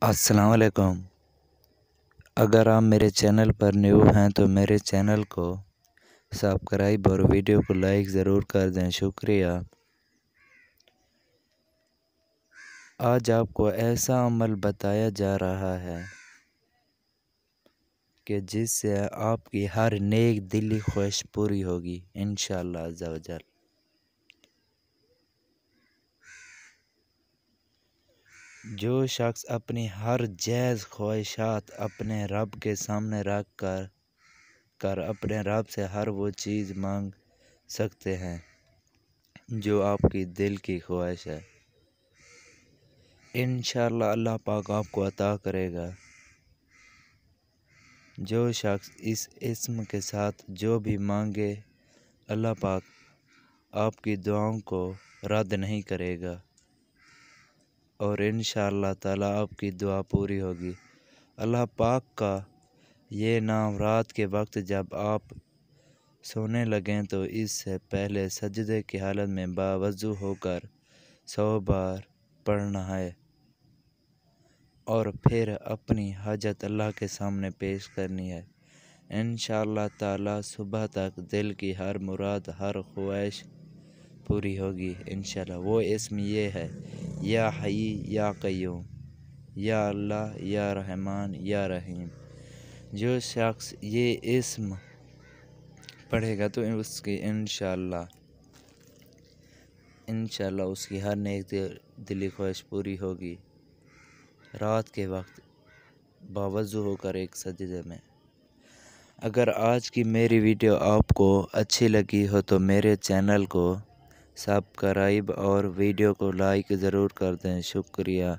السلام علیکم۔ اگر آپ میرے چینل پر نیو ہیں تو میرے چینل کو سبسکرائب اور ویڈیو کو لائک ضرور کر دیں، شکریہ۔ آج آپ کو ایسا عمل بتایا جا رہا ہے کہ جس سے آپ کی ہر نیک دلی خواہش پوری ہوگی انشاءاللہ عز و جل۔ جو شخص اپنی ہر جائز خواہشات اپنے رب کے سامنے رکھ کر اپنے رب سے ہر وہ چیز مانگ سکتے ہیں جو آپ کی دل کی خواہش ہے، انشاءاللہ اللہ پاک آپ کو عطا کرے گا۔ جو شخص اس اسم کے ساتھ جو بھی مانگے، اللہ پاک آپ کی دعاؤں کو رد نہیں کرے گا اور انشاءاللہ تعالی آپ کی دعا پوری ہوگی۔ اللہ پاک کا یہ نام رات کے وقت جب آپ سونے لگیں تو اس سے پہلے سجدے کی حالت میں باوضو ہو کر 100 بار پڑھنا ہے اور پھر اپنی حاجت اللہ کے سامنے پیش کرنی ہے۔ انشاءاللہ تعالی صبح تک دل کی ہر مراد، ہر خواہش پوری ہوگی انشاءاللہ۔ وہ اسم یہ ہے، یا حی یا قیوم، یا اللہ یا رحمان یا رحیم۔ جو شخص یہ اسم پڑھے گا تو اس کی انشاءاللہ اس کی ہر نیک دلی خواہش پوری ہوگی رات کے وقت باوضو ہو کر ایک سجدے میں۔ اگر آج کی میری ویڈیو آپ کو اچھی لگی ہو تو میرے چینل کو سبسکرائب اور ویڈیو کو لائک ضرور کر دیں، شکریہ۔